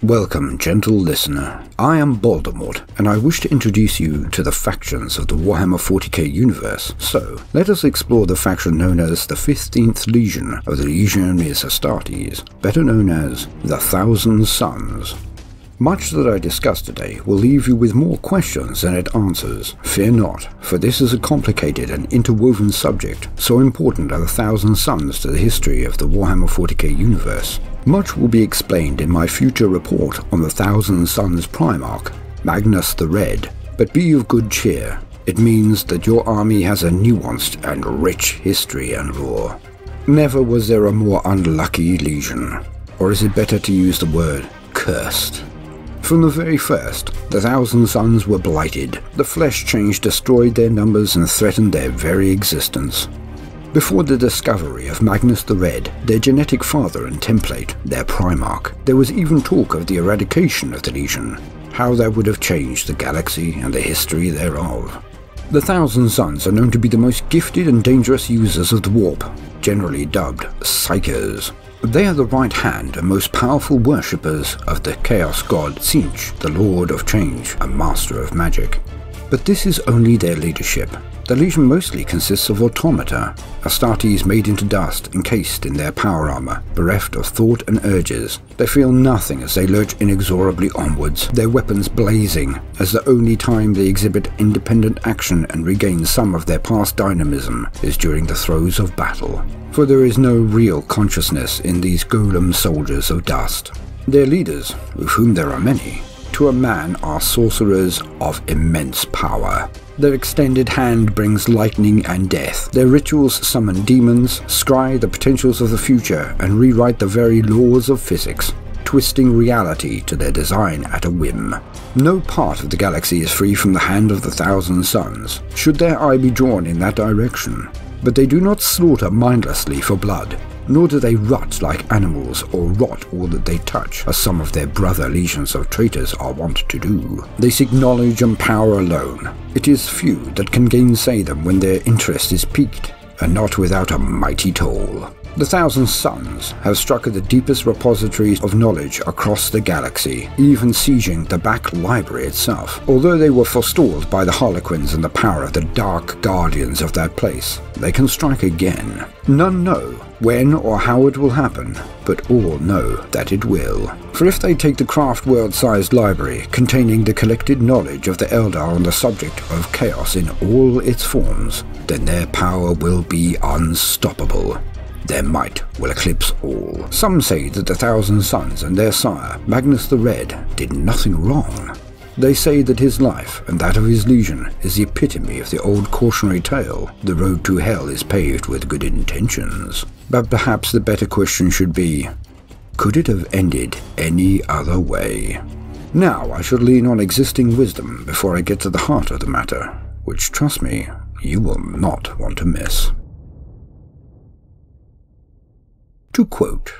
Welcome, gentle listener. I am Baldermort, and I wish to introduce you to the factions of the Warhammer 40K universe. So, let us explore the faction known as the 15th Legion of the Legionaries Astartes, better known as the Thousand Suns. Much that I discuss today will leave you with more questions than it answers. Fear not, for this is a complicated and interwoven subject, so important are the Thousand Suns to the history of the Warhammer 40K universe. Much will be explained in my future report on the Thousand Suns Primarch, Magnus the Red, but be of good cheer. It means that your army has a nuanced and rich history and lore. Never was there a more unlucky legion, or is it better to use the word cursed? From the very first, the Thousand Suns were blighted. The flesh change destroyed their numbers and threatened their very existence. Before the discovery of Magnus the Red, their genetic father and template, their Primarch, there was even talk of the eradication of the Legion, how that would have changed the galaxy and the history thereof. The Thousand Suns are known to be the most gifted and dangerous users of the Warp, generally dubbed Psychers. They are the right hand and most powerful worshippers of the Chaos God Tzeentch, the Lord of Change and Master of Magic. But this is only their leadership. The Legion mostly consists of automata, Astartes made into dust, encased in their power armor, bereft of thought and urges. They feel nothing as they lurch inexorably onwards, their weapons blazing, as the only time they exhibit independent action and regain some of their past dynamism is during the throes of battle. For there is no real consciousness in these golem soldiers of dust. Their leaders, of whom there are many, to a man are sorcerers of immense power. Their extended hand brings lightning and death. Their rituals summon demons, scry the potentials of the future, and rewrite the very laws of physics, twisting reality to their design at a whim. No part of the galaxy is free from the hand of the Thousand Suns, should their eye be drawn in that direction. But they do not slaughter mindlessly for blood, nor do they rot like animals or rot all that they touch, as some of their brother legions of traitors are wont to do. They seek knowledge and power alone. It is few that can gainsay them when their interest is piqued, and not without a mighty toll. The Thousand Suns have struck at the deepest repositories of knowledge across the galaxy, even sieging the back library itself. Although they were forestalled by the Harlequins and the power of the Dark Guardians of that place, they can strike again. None know when or how it will happen, but all know that it will. For if they take the craft world-sized library containing the collected knowledge of the Eldar on the subject of chaos in all its forms, then their power will be unstoppable. Their might will eclipse all. Some say that the Thousand Suns and their sire, Magnus the Red, did nothing wrong. They say that his life and that of his legion is the epitome of the old cautionary tale, the road to hell is paved with good intentions. But perhaps the better question should be, could it have ended any other way? Now I should lean on existing wisdom before I get to the heart of the matter, which, trust me, you will not want to miss. To quote,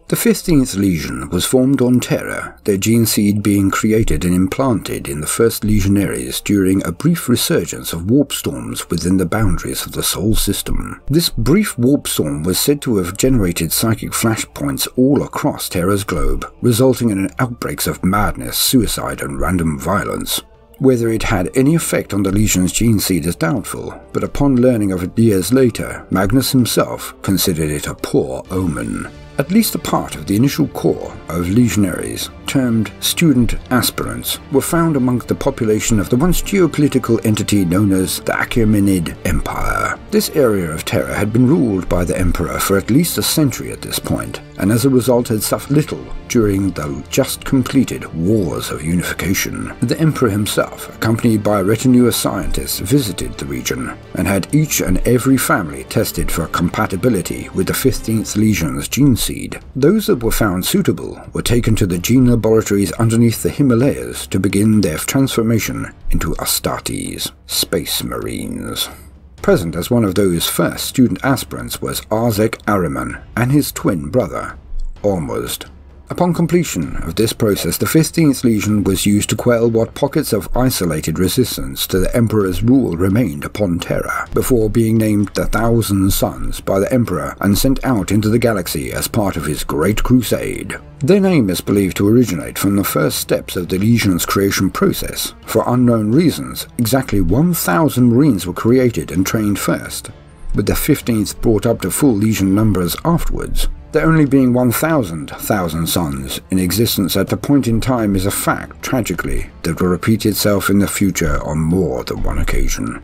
"The 15th Legion was formed on Terra, their gene seed being created and implanted in the first Legionaries during a brief resurgence of warp storms within the boundaries of the Sol system. This brief warp storm was said to have generated psychic flashpoints all across Terra's globe, resulting in outbreaks of madness, suicide, and random violence. Whether it had any effect on the Legion's gene seed is doubtful, but upon learning of it years later, Magnus himself considered it a poor omen. At least a part of the initial core of legionaries, termed student aspirants, were found amongst the population of the once geopolitical entity known as the Achaemenid Empire. This area of Terra had been ruled by the Emperor for at least a century at this point, and as a result had suffered little during the just completed Wars of Unification. The Emperor himself, accompanied by a retinue of scientists, visited the region, and had each and every family tested for compatibility with the 15th Legion's gene seed. Those that were found suitable were taken to the gene laboratories underneath the Himalayas to begin their transformation into Astartes, Space Marines. Present as one of those first student aspirants was Arzek Ahriman and his twin brother, Ormuzd. Upon completion of this process, the 15th Legion was used to quell what pockets of isolated resistance to the Emperor's rule remained upon Terra, before being named the Thousand Sons by the Emperor and sent out into the galaxy as part of his Great Crusade. Their name is believed to originate from the first steps of the Legion's creation process. For unknown reasons, exactly 1,000 Marines were created and trained first, with the 15th brought up to full Legion numbers afterwards. There only being 1,000 Thousand Sons in existence at the point in time is a fact, tragically, that will repeat itself in the future on more than one occasion.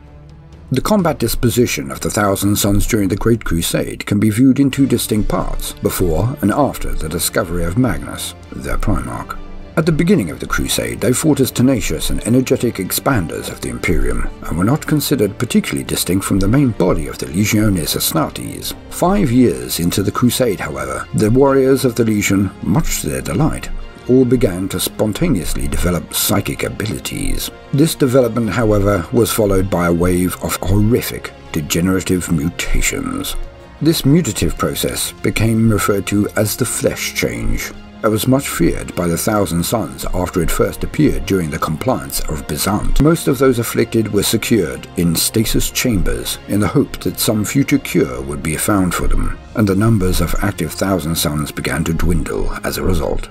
The combat disposition of the Thousand Sons during the Great Crusade can be viewed in two distinct parts, before and after the discovery of Magnus, their Primarch. At the beginning of the Crusade, they fought as tenacious and energetic expanders of the Imperium, and were not considered particularly distinct from the main body of the Legiones Astartes. 5 years into the Crusade, however, the warriors of the Legion, much to their delight, all began to spontaneously develop psychic abilities. This development, however, was followed by a wave of horrific, degenerative mutations. This mutative process became referred to as the Flesh Change. It was much feared by the Thousand Sons after it first appeared during the compliance of Byzant. Most of those afflicted were secured in stasis chambers in the hope that some future cure would be found for them, and the numbers of active Thousand Sons began to dwindle as a result.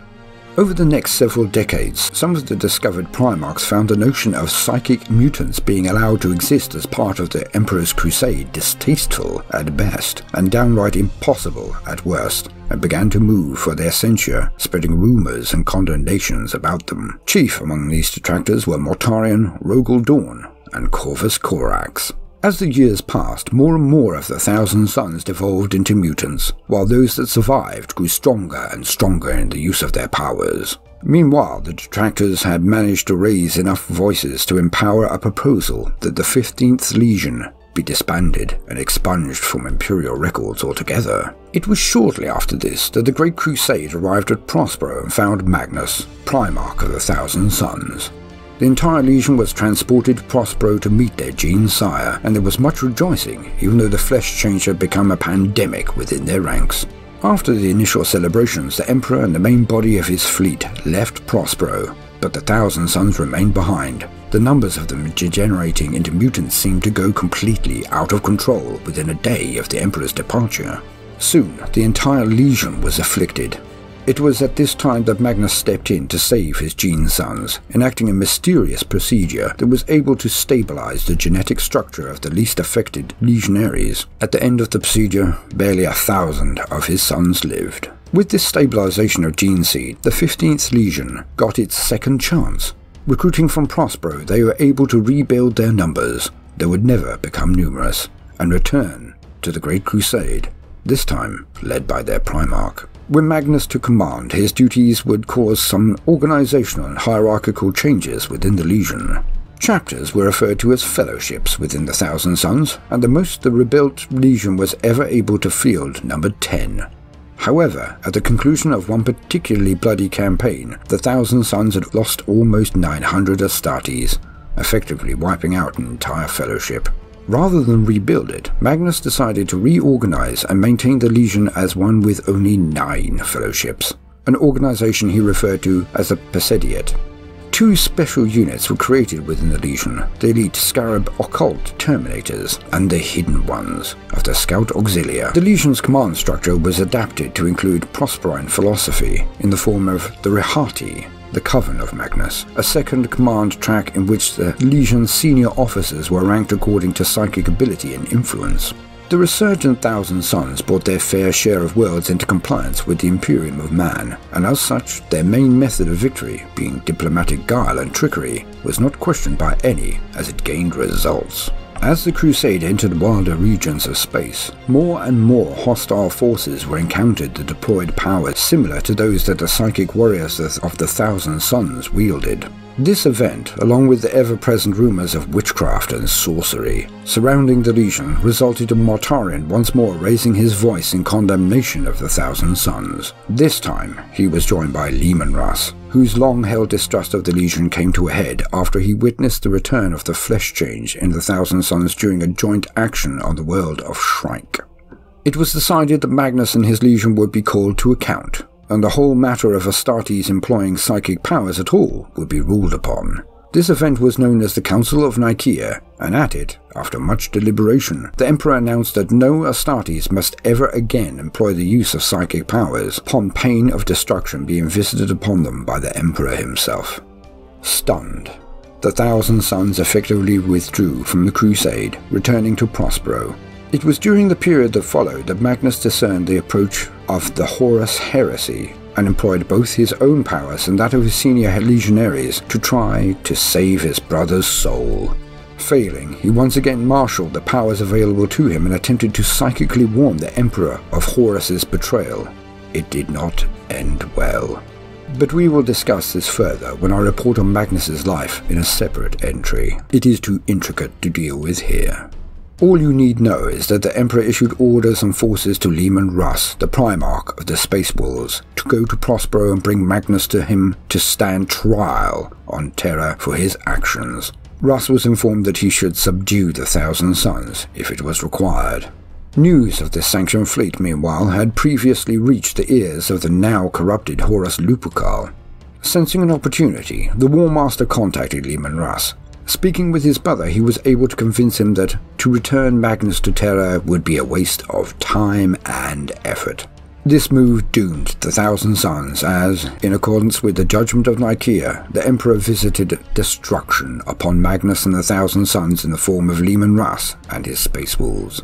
Over the next several decades, some of the discovered Primarchs found the notion of psychic mutants being allowed to exist as part of the Emperor's Crusade distasteful at best, and downright impossible at worst, and began to move for their censure, spreading rumours and condemnations about them. Chief among these detractors were Mortarion, Rogel Dawn, and Corvus Corax. As the years passed, more and more of the Thousand Sons devolved into mutants, while those that survived grew stronger and stronger in the use of their powers. Meanwhile, the detractors had managed to raise enough voices to empower a proposal that the 15th Legion be disbanded and expunged from Imperial records altogether. It was shortly after this that the Great Crusade arrived at Prospero and found Magnus, Primarch of the Thousand Sons. The entire Legion was transported to Prospero to meet their gene sire, and there was much rejoicing, even though the Flesh Change had become a pandemic within their ranks. After the initial celebrations, the Emperor and the main body of his fleet left Prospero, but the Thousand Sons remained behind. The numbers of them degenerating into mutants seemed to go completely out of control within a day of the Emperor's departure. Soon, the entire Legion was afflicted. It was at this time that Magnus stepped in to save his gene sons, enacting a mysterious procedure that was able to stabilize the genetic structure of the least affected legionaries. At the end of the procedure, barely 1,000 of his sons lived. With this stabilization of gene seed, the 15th Legion got its second chance. Recruiting from Prospero, they were able to rebuild their numbers, that would never become numerous, and return to the Great Crusade, this time led by their Primarch. When Magnus took command, his duties would cause some organizational and hierarchical changes within the Legion. Chapters were referred to as fellowships within the Thousand Sons, and the most the rebuilt Legion was ever able to field numbered 10. However, at the conclusion of one particularly bloody campaign, the Thousand Sons had lost almost 900 Astartes, effectively wiping out an entire fellowship. Rather than rebuild it, Magnus decided to reorganize and maintain the Legion as one with only 9 fellowships, an organization he referred to as a Presidiate. 2 special units were created within the Legion, the elite Scarab Occult Terminators and the Hidden Ones of the Scout Auxilia. The Legion's command structure was adapted to include Prosperine philosophy in the form of the Rehati, the Coven of Magnus, a second command track in which the Legion's senior officers were ranked according to psychic ability and influence. The resurgent Thousand Sons brought their fair share of worlds into compliance with the Imperium of Man, and as such, their main method of victory, being diplomatic guile and trickery, was not questioned by any as it gained results. As the Crusade entered wilder regions of space, more and more hostile forces were encountered that deployed powers similar to those that the psychic warriors of the Thousand Sons wielded. This event, along with the ever-present rumors of witchcraft and sorcery surrounding the Legion, resulted in Mortarion once more raising his voice in condemnation of the Thousand Sons. This time, he was joined by Leman-Russ, whose long-held distrust of the Legion came to a head after he witnessed the return of the Flesh Change in the Thousand Sons during a joint action on the world of Shrike. It was decided that Magnus and his Legion would be called to account, and the whole matter of Astartes employing psychic powers at all would be ruled upon. This event was known as the Council of Nykeya, and at it, after much deliberation, the Emperor announced that no Astartes must ever again employ the use of psychic powers, upon pain of destruction being visited upon them by the Emperor himself. Stunned, the Thousand Sons effectively withdrew from the Crusade, returning to Prospero. It was during the period that followed that Magnus discerned the approach of the Horus heresy, and employed both his own powers and that of his senior legionaries to try to save his brother's soul. Failing, he once again marshaled the powers available to him and attempted to psychically warn the Emperor of Horus's betrayal. It did not end well. But we will discuss this further when I report on Magnus's life in a separate entry. It is too intricate to deal with here. All you need know is that the Emperor issued orders and forces to Leman Russ, the Primarch of the Space Wolves, to go to Prospero and bring Magnus to him to stand trial on Terra for his actions. Russ was informed that he should subdue the Thousand Sons if it was required. News of this sanctioned fleet, meanwhile, had previously reached the ears of the now corrupted Horus Lupercal. Sensing an opportunity, the War Master contacted Leman Russ. Speaking with his brother, he was able to convince him that to return Magnus to Terra would be a waste of time and effort. This move doomed the Thousand Sons as, in accordance with the judgment of Nykeya, the Emperor visited destruction upon Magnus and the Thousand Sons in the form of Leman Russ and his Space Wolves.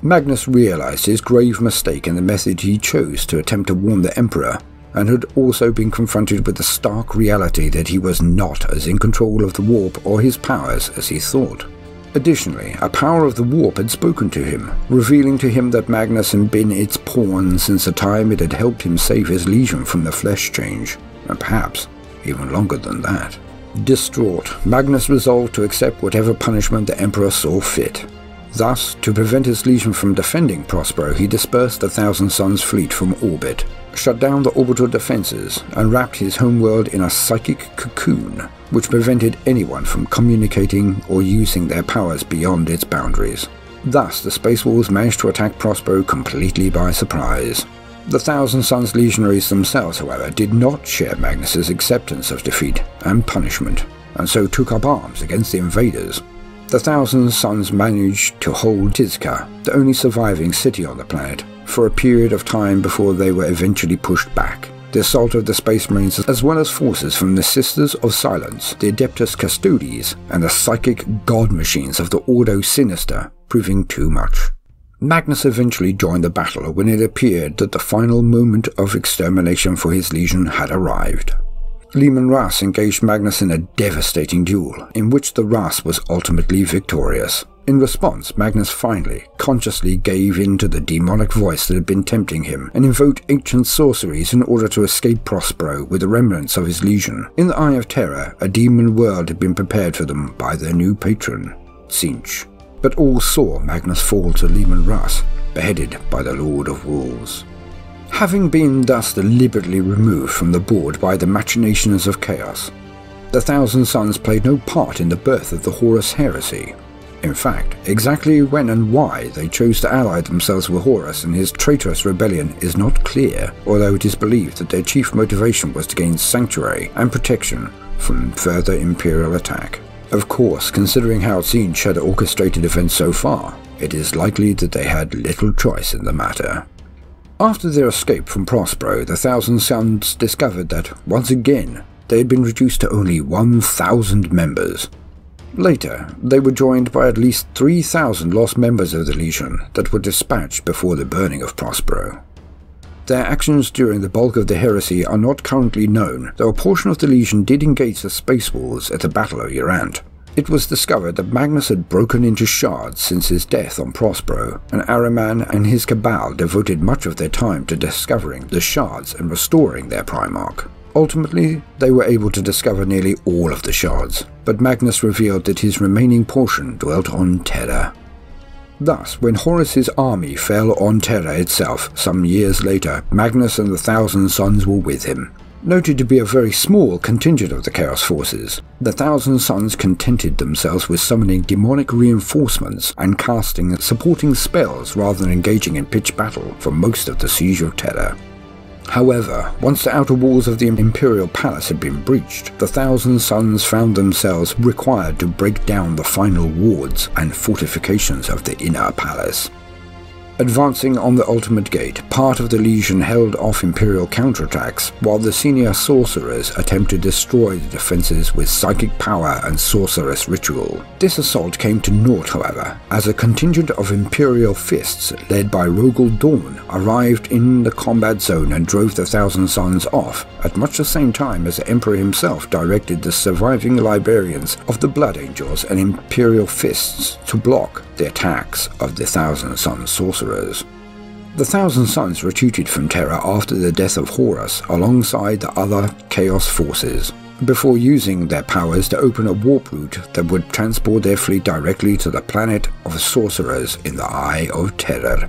Magnus realized his grave mistake in the method he chose to attempt to warn the Emperor, and had also been confronted with the stark reality that he was not as in control of the warp or his powers as he thought. Additionally, a power of the warp had spoken to him, revealing to him that Magnus had been its pawn since the time it had helped him save his legion from the flesh change, and perhaps even longer than that. Distraught, Magnus resolved to accept whatever punishment the Emperor saw fit. Thus, to prevent his legion from defending Prospero, he dispersed the Thousand Sons fleet from orbit, shut down the orbital defenses, and wrapped his homeworld in a psychic cocoon, which prevented anyone from communicating or using their powers beyond its boundaries. Thus, the Space Wolves managed to attack Prospero completely by surprise. The Thousand Sons legionaries themselves, however, did not share Magnus's acceptance of defeat and punishment, and so took up arms against the invaders. The Thousand Sons managed to hold Tizca, the only surviving city on the planet, for a period of time before they were eventually pushed back. The assault of the Space Marines, as well as forces from the Sisters of Silence, the Adeptus Custodes, and the psychic god machines of the Ordo Sinister, proving too much. Magnus eventually joined the battle when it appeared that the final moment of extermination for his legion had arrived. Leman Russ engaged Magnus in a devastating duel, in which the Russ was ultimately victorious. In response, Magnus finally, consciously gave in to the demonic voice that had been tempting him, and invoked ancient sorceries in order to escape Prospero with the remnants of his legion. In the Eye of Terror, a demon world had been prepared for them by their new patron, Tzeentch. But all saw Magnus fall to Leman Russ, beheaded by the Lord of Wolves. Having been thus deliberately removed from the board by the machinations of chaos, the Thousand Sons played no part in the birth of the Horus heresy. In fact, exactly when and why they chose to ally themselves with Horus and his traitorous rebellion is not clear, although it is believed that their chief motivation was to gain sanctuary and protection from further Imperial attack. Of course, considering how Tzeentch had orchestrated events so far, it is likely that they had little choice in the matter. After their escape from Prospero, the Thousand Sons discovered that, once again, they had been reduced to only 1,000 members. Later, they were joined by at least 3,000 lost members of the Legion that were dispatched before the burning of Prospero. Their actions during the bulk of the heresy are not currently known, though a portion of the Legion did engage the Space Wolves at the Battle of Urant. It was discovered that Magnus had broken into shards since his death on Prospero, and Ahriman and his cabal devoted much of their time to discovering the shards and restoring their Primarch. Ultimately, they were able to discover nearly all of the shards, but Magnus revealed that his remaining portion dwelt on Terra. Thus, when Horus's army fell on Terra itself some years later, Magnus and the Thousand Sons were with him. Noted to be a very small contingent of the Chaos Forces, the Thousand Sons contented themselves with summoning demonic reinforcements and casting supporting spells rather than engaging in pitched battle for most of the Siege of Terra. However, once the outer walls of the Imperial Palace had been breached, the Thousand Sons found themselves required to break down the final wards and fortifications of the inner palace. Advancing on the Ultimate Gate, part of the Legion held off Imperial counterattacks, while the senior sorcerers attempted to destroy the defences with psychic power and sorceress ritual. This assault came to naught, however, as a contingent of Imperial fists led by Rogel Dawn arrived in the combat zone and drove the Thousand Sons off, at much the same time as the Emperor himself directed the surviving Librarians of the Blood Angels and Imperial fists to block the attacks of the Thousand Sons sorcerers. The Thousand Sons retreated from Terra after the death of Horus alongside the other Chaos forces, before using their powers to open a warp route that would transport their fleet directly to the planet of sorcerers in the Eye of Terror.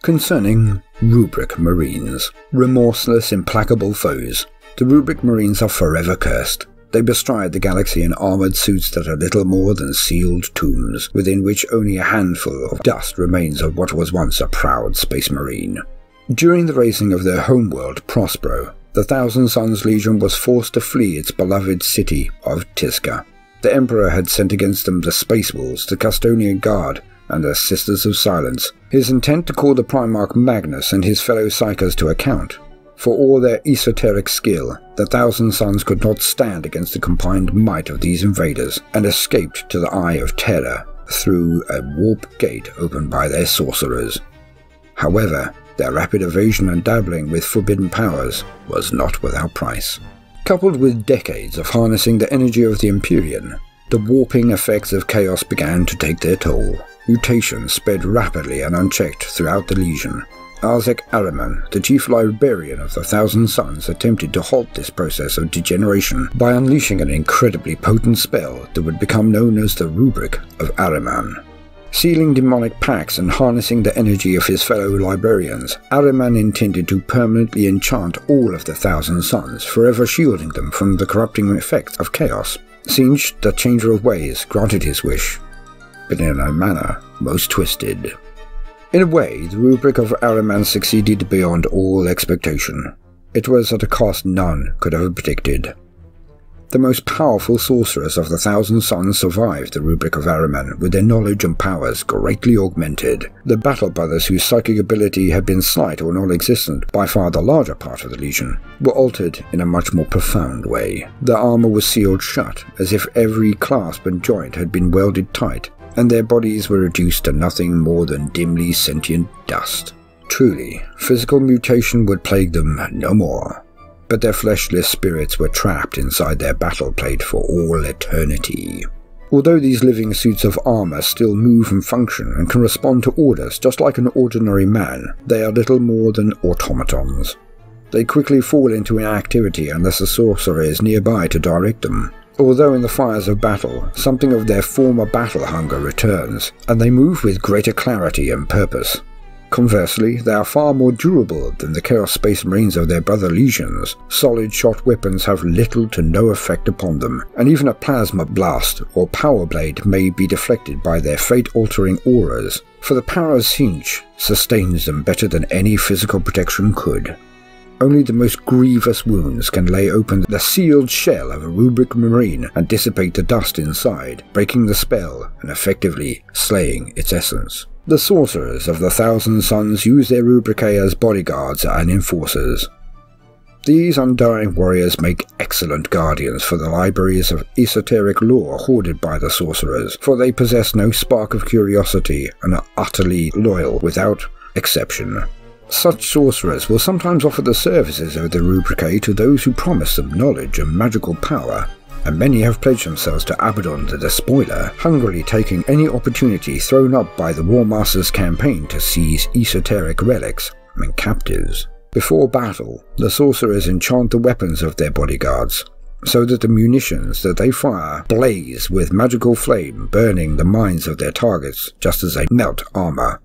Concerning Rubric Marines, remorseless, implacable foes, the Rubric Marines are forever cursed. They bestride the galaxy in armoured suits that are little more than sealed tombs, within which only a handful of dust remains of what was once a proud space marine. During the razing of their homeworld, Prospero, the Thousand Sons Legion was forced to flee its beloved city of Tisca. The Emperor had sent against them the Space Wolves, the Custodian Guard, and the Sisters of Silence, his intent to call the Primarch Magnus and his fellow Psychers to account. For all their esoteric skill, the Thousand Sons could not stand against the combined might of these invaders, and escaped to the Eye of Terror through a warp gate opened by their sorcerers. However, their rapid evasion and dabbling with forbidden powers was not without price. Coupled with decades of harnessing the energy of the Empyrean, the warping effects of chaos began to take their toll. Mutation sped rapidly and unchecked throughout the Legion. Arzek Araman, the chief librarian of the Thousand Sons, attempted to halt this process of degeneration by unleashing an incredibly potent spell that would become known as the Rubric of Araman. Sealing demonic pacts and harnessing the energy of his fellow librarians, Araman intended to permanently enchant all of the Thousand Sons, forever shielding them from the corrupting effects of chaos. Singe, the Changer of Ways, granted his wish, but in a manner most twisted. In a way, the Rubric of Araman succeeded beyond all expectation. It was at a cost none could have predicted. The most powerful sorcerers of the Thousand Sons survived the Rubric of Araman, with their knowledge and powers greatly augmented. The Battle Brothers, whose psychic ability had been slight or non-existent, by far the larger part of the Legion, were altered in a much more profound way. Their armour was sealed shut, as if every clasp and joint had been welded tight, and their bodies were reduced to nothing more than dimly sentient dust. Truly, physical mutation would plague them no more, but their fleshless spirits were trapped inside their battle plate for all eternity. Although these living suits of armour still move and function and can respond to orders just like an ordinary man, they are little more than automatons. They quickly fall into inactivity unless a sorcerer is nearby to direct them. Although in the fires of battle, something of their former battle hunger returns, and they move with greater clarity and purpose. Conversely, they are far more durable than the Chaos Space Marines of their brother legions. Solid shot weapons have little to no effect upon them, and even a plasma blast or power blade may be deflected by their fate-altering auras, for the power of Singe sustains them better than any physical protection could. Only the most grievous wounds can lay open the sealed shell of a Rubric Marine and dissipate the dust inside, breaking the spell and effectively slaying its essence. The sorcerers of the Thousand Sons use their Rubricae as bodyguards and enforcers. These undying warriors make excellent guardians for the libraries of esoteric lore hoarded by the sorcerers, for they possess no spark of curiosity and are utterly loyal without exception. Such sorcerers will sometimes offer the services of the Rubricae to those who promise them knowledge and magical power, and many have pledged themselves to Abaddon the Despoiler, hungrily taking any opportunity thrown up by the War Master's campaign to seize esoteric relics and captives. Before battle, the sorcerers enchant the weapons of their bodyguards, so that the munitions that they fire blaze with magical flame, burning the minds of their targets just as they melt armour.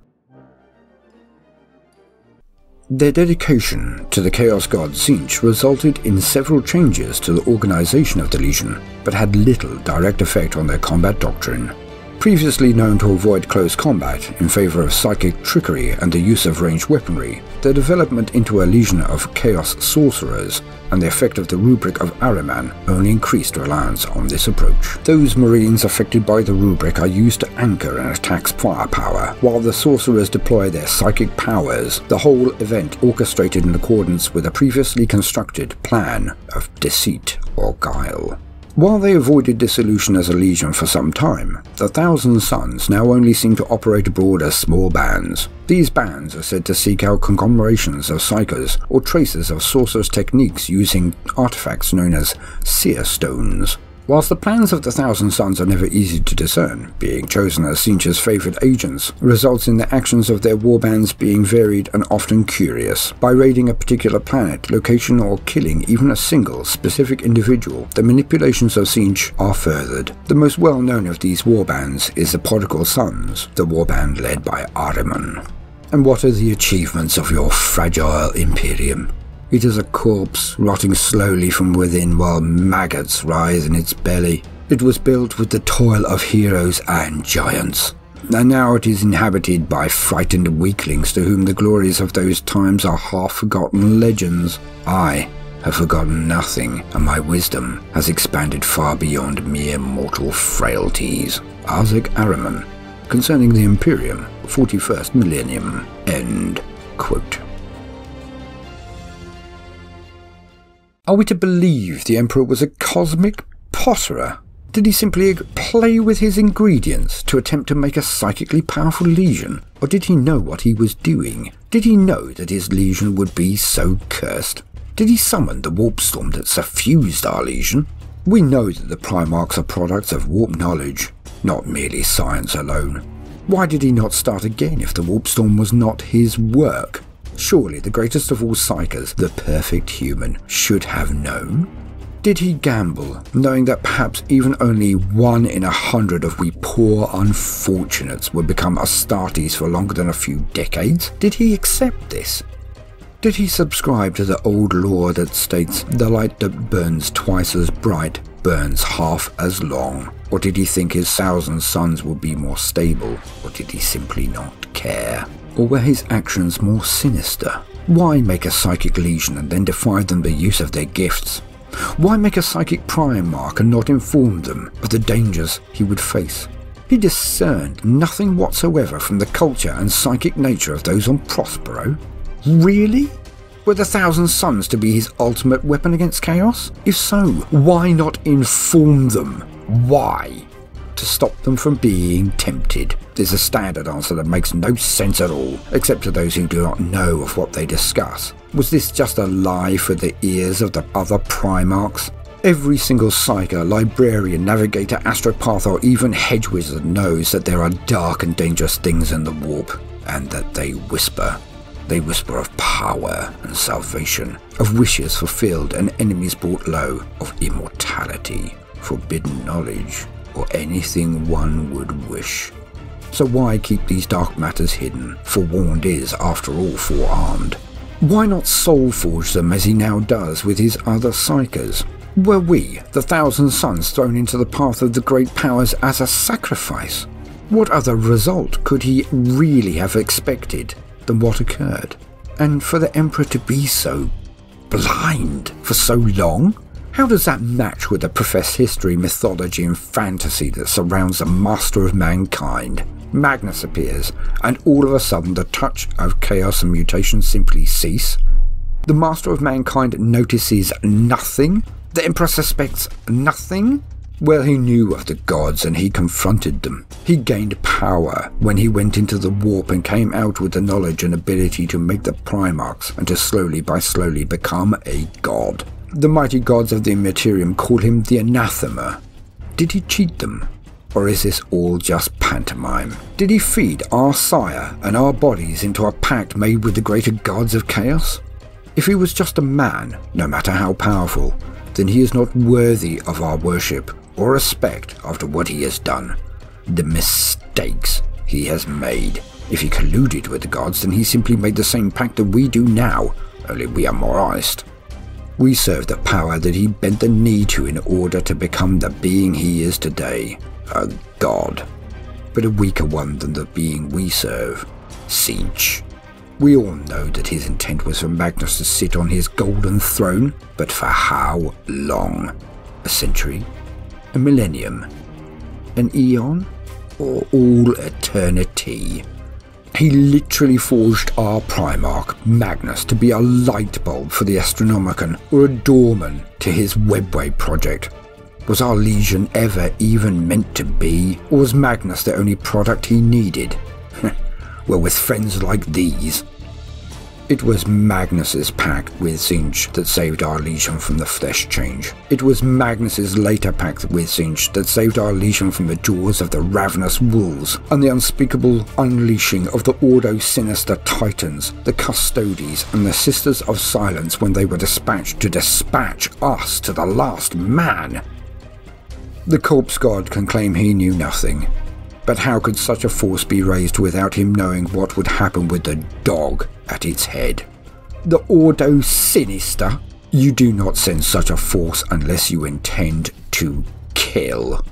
Their dedication to the Chaos God Singe resulted in several changes to the organization of the Legion, but had little direct effect on their combat doctrine. Previously known to avoid close combat in favour of psychic trickery and the use of ranged weaponry, the development into a legion of chaos sorcerers and the effect of the Rubric of Ahriman only increased reliance on this approach. Those marines affected by the Rubric are used to anchor an attack's firepower, while the sorcerers deploy their psychic powers, the whole event orchestrated in accordance with a previously constructed plan of deceit or guile. While they avoided dissolution as a legion for some time, the Thousand Sons now only seem to operate abroad as small bands. These bands are said to seek out conglomerations of psychers or traces of sorcerers' techniques using artifacts known as seer stones. Whilst the plans of the Thousand Sons are never easy to discern, being chosen as Tzeentch's favoured agents results in the actions of their warbands being varied and often curious. By raiding a particular planet, location, or killing even a single, specific individual, the manipulations of Tzeentch are furthered. The most well-known of these warbands is the Prodigal Sons, the warband led by Ahriman. And what are the achievements of your fragile Imperium? It is a corpse, rotting slowly from within while maggots rise in its belly. It was built with the toil of heroes and giants, and now it is inhabited by frightened weaklings to whom the glories of those times are half-forgotten legends. I have forgotten nothing, and my wisdom has expanded far beyond mere mortal frailties. Isaac Ahriman, concerning the Imperium, 41st Millennium. End quote. Are we to believe the Emperor was a cosmic potterer? Did he simply play with his ingredients to attempt to make a psychically powerful legion? Or did he know what he was doing? Did he know that his legion would be so cursed? Did he summon the warp storm that suffused our legion? We know that the Primarchs are products of warp knowledge, not merely science alone. Why did he not start again if the warp storm was not his work? Surely the greatest of all psychers, the perfect human, should have known? Did he gamble, knowing that perhaps even only 1 in 100 of we poor unfortunates would become Astartes for longer than a few decades? Did he accept this? Did he subscribe to the old law that states the light that burns twice as bright burns half as long? Or did he think his 1,000 sons would be more stable? Or did he simply not care? Or were his actions more sinister? Why make a psychic legion and then defy them the use of their gifts? Why make a psychic Primarch and not inform them of the dangers he would face? He discerned nothing whatsoever from the culture and psychic nature of those on Prospero. Really? Were the 1,000 Sons to be his ultimate weapon against chaos? If so, why not inform them? Why? To stop them from being tempted. There's a standard answer that makes no sense at all, except to those who do not know of what they discuss. Was this just a lie for the ears of the other Primarchs? Every single psyker, librarian, navigator, astropath, or even hedge wizard knows that there are dark and dangerous things in the warp, and that they whisper. They whisper of power and salvation, of wishes fulfilled and enemies brought low, of immortality, forbidden knowledge, or anything one would wish. So why keep these dark matters hidden? Forewarned is, after all, forearmed. Why not soul-forge them as he now does with his other psychers? Were we, the 1,000 Sons, thrown into the path of the great powers as a sacrifice? What other result could he really have expected than what occurred? And for the Emperor to be so blind for so long? How does that match with the professed history, mythology and fantasy that surrounds the master of mankind? Magnus appears, and all of a sudden the touch of chaos and mutation simply cease. The master of mankind notices nothing? The Emperor suspects nothing? Well, he knew of the gods and he confronted them. He gained power when he went into the warp and came out with the knowledge and ability to make the Primarchs and to slowly by slowly become a god. The mighty gods of the Imperium call him the Anathema. Did he cheat them? Or is this all just pantomime? Did he feed our sire and our bodies into a pact made with the greater gods of chaos? If he was just a man, no matter how powerful, then he is not worthy of our worship or respect after what he has done. The mistakes he has made. If he colluded with the gods, then he simply made the same pact that we do now, only we are more honest. We serve the power that he bent the knee to in order to become the being he is today, a god. but a weaker one than the being we serve, Tzeentch. We all know that his intent was for Magnus to sit on his golden throne, but for how long? A century? A millennium? An eon? Or all eternity? He literally forged our Primarch, Magnus, to be a light bulb for the Astronomicon, or a doorman to his Webway project. Was our Legion ever even meant to be? Or was Magnus the only product he needed? Well, with friends like these. It was Magnus's pact with Tzeentch that saved our Legion from the flesh change. It was Magnus's later pact with Tzeentch that saved our Legion from the jaws of the ravenous wolves and the unspeakable unleashing of the Ordo Sinister Titans, the Custodes and the Sisters of Silence when they were dispatched to dispatch us to the last man. The corpse god can claim he knew nothing. But how could such a force be raised without him knowing what would happen with the dog at its head? The Ordo Sinister? You do not send such a force unless you intend to kill.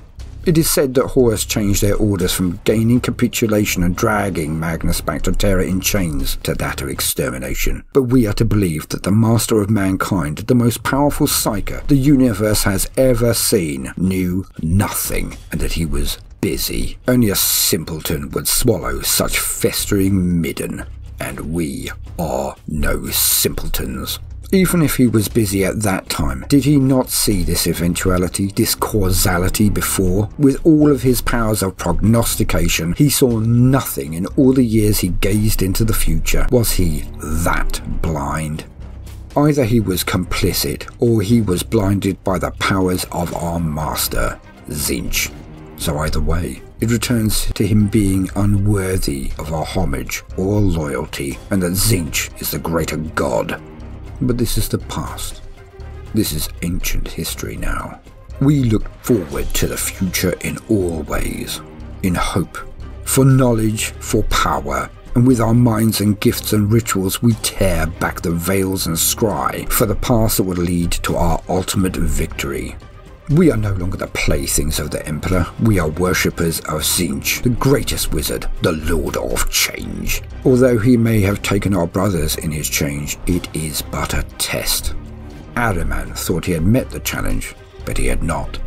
It is said that Horus changed their orders from gaining capitulation and dragging Magnus back to Terra in chains to that of extermination. But we are to believe that the master of mankind, the most powerful psyker the universe has ever seen, knew nothing, and that he was busy. Only a simpleton would swallow such festering midden, and we are no simpletons. Even if he was busy at that time, did he not see this eventuality, this causality before? With all of his powers of prognostication, he saw nothing in all the years he gazed into the future. Was he that blind? Either he was complicit, or he was blinded by the powers of our master, Tzeentch. So either way, it returns to him being unworthy of our homage or loyalty, and that Tzeentch is the greater god. But this is the past. This is ancient history now. We look forward to the future in all ways, in hope, for knowledge, for power, and with our minds and gifts and rituals we tear back the veils and scry for the path that would lead to our ultimate victory. We are no longer the playthings of the Emperor. We are worshippers of Tzeentch, the greatest wizard, the Lord of Change. Although he may have taken our brothers in his change, it is but a test. Ahriman thought he had met the challenge, but he had not.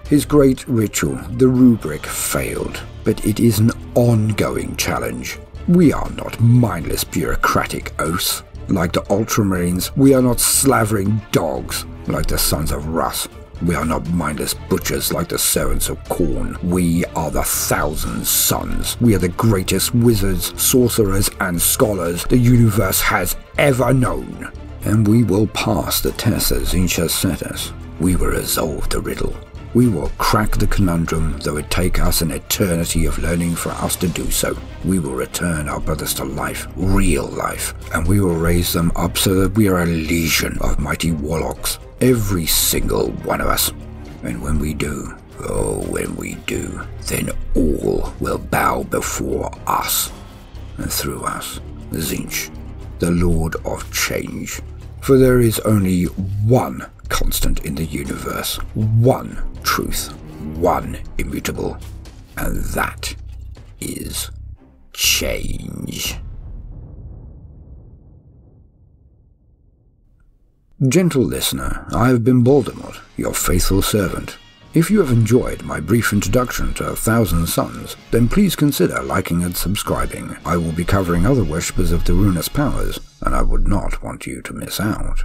His great ritual, the Rubric, failed, but it is an ongoing challenge. We are not mindless bureaucratic oafs. Like the Ultramarines, we are not slavering dogs like the Sons of Russ. We are not mindless butchers like the servants of Khorne. We are the Thousand Sons. We are the greatest wizards, sorcerers, and scholars the universe has ever known. And we will pass the test that Tzeentch has set us. We will resolve the riddle. We will crack the conundrum, though it take us an eternity of learning for us to do so. We will return our brothers to life, real life, and we will raise them up so that we are a legion of mighty warlocks. Every single one of us. And when we do, oh, when we do, then all will bow before us. And through us, Tzeentch, the Lord of Change. For there is only one constant in the universe, one truth, one immutable, and that is change. Gentle listener, I have been Baldermort, your faithful servant. If you have enjoyed my brief introduction to 1,000 Suns, then please consider liking and subscribing. I will be covering other worshippers of the ruinous powers, and I would not want you to miss out.